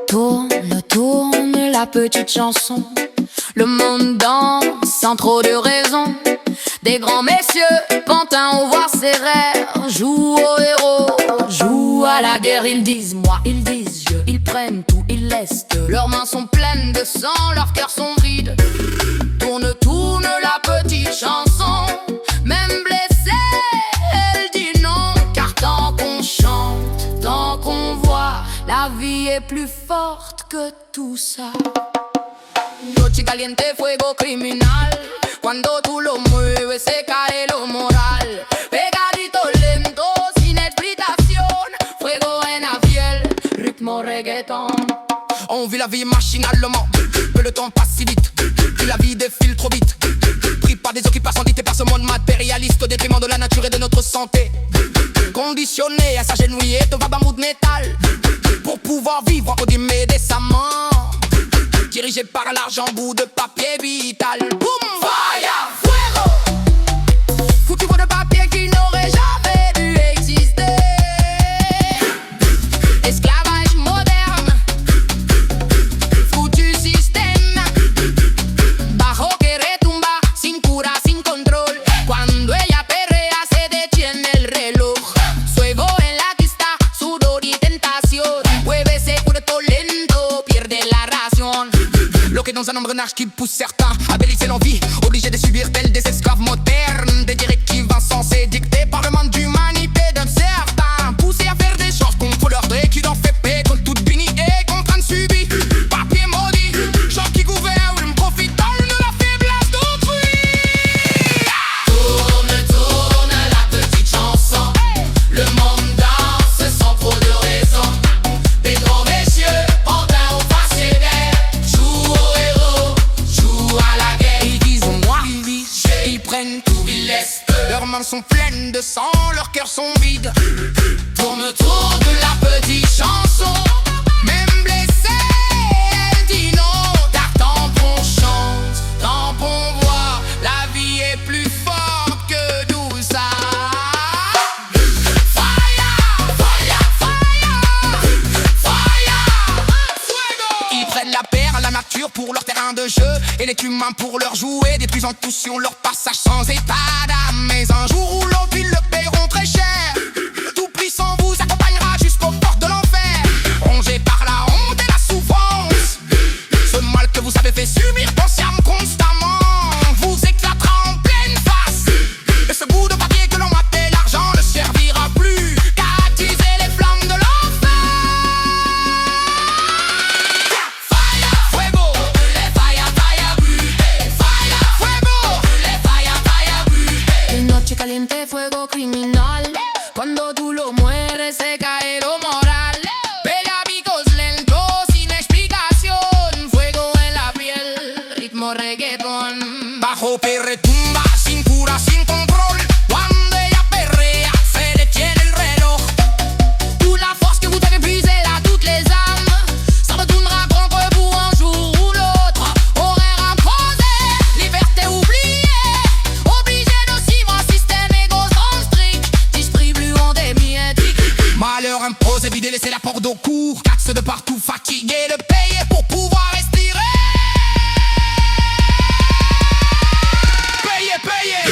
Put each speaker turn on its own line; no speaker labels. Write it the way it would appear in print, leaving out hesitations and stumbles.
Tourne, tourne la petite chanson. Le monde danse sans trop de raison. Des grands messieurs, pantins au voir serrère, jouent aux héros, jouent à la guerre. Ils disent moi, ils disent je, ils prennent tout, ils laissent eux. Leurs mains sont pleines de sang, leurs cœurs sont vides. Tourne, tourne la petite chanson. Même blessée, elle dit non. Car tant qu'on chante, tant qu'on voit, la vie est plus forte que tout ça. Noche caliente, fuego criminal. Cuando tú lo mueves se cae lo moral. Pegadito lento, sin explicación. Fuego en la piel, ritmo reggaeton.
On vit la vie machinalement, que le temps passe si vite, que la vie défile trop vite. Pris par des occupations dictées par ce monde matérialiste au détriment de la nature et de notre santé. Conditionné à s'agenouiller devant un mood métal pour pouvoir vivre entre guillemets décemment. Dirigé par l'argent, bout de papier vital. Boum! Fire! Fuego! Foutu bout de papier qui n'aurait jamais dû exister. Esclavage moderne, foutu système. Bajo que retumba, sin cura, sin control. Cuando ella perrea se detiene el reloj. Fuego en la pista, sudor y tentación. Muévese cuerpo lento, pierde la razón. Bloqué dans un engrenage qui pousse certains à délisser l'envie, obligés de subir tels des esclaves modernes. Des directives insensées dictées par le monde d'humanité d'un certain, poussés à faire des choses contre leur gré, qui leur fait paix contre toute dignité, contrainte subie. Papier maudit, gens qui gouvernent, profitant de la faiblesse d'autrui.
Tourne, tourne la petite chanson. Le monde danse sans trop de raison. Des grands messieurs, pantins au face sévère, jouent aux héros, jouent à la guerre.
Ils disent moi, ils disent je, ils prennent tout, ils laissent eux. Leurs mains sont pleines de sang, leurs cœurs sont vides.
Tourne, tourne la petite chanson.
Même blessée, elle dit non.
Car tant qu'on chante, tant qu'on voit,
La vie est plus forte que tout ça.
fire, fire, fire, fire.
Ils prennent la paire à la nature pour leur terrain de jeu et l'être humain pour leur jouet, détruisant tout sur leur passage sans état d'âme. Mais un jour ou l'autre, ils le paieront très cher. Le Tout-Puissant vous accompagnera jusqu'aux portes de l'enfer. Rongé par la honte et la souffrance, ce mal que vous avez fait subir consciemment constamment vous éclatera en pleine face. Et ce bout de papier que l'on appelle l'argent ne servira plus qu'à attiser les flammes de l'enfer.
Fire,
Fuego,
les fire, fire, brûlés. Fire,
fuego,
les fire, fire, brûlés. Noche caliente, fuego criminal. Cuando tú lo mueres se cae lo moral.
pegabicos lentos sin explicación.
Fuego en la piel, ritmo reggaeton.
Bajo que retumba, sin cura, sin control. Cuando ella perrea, se detiene el reloj.
Toute la force que vous avez puisée là, toutes les âmes, ça retournera contre vous un jour ou l'autre. Horaire imposé, liberté oubliée, obligé de suivre un système égocentrique, distribuant des miettes.
Malheur imposé, vider, laisser la porte au cours. Caxe de partout, fatigué de payer pour pouvoir respirer. Payer, payer.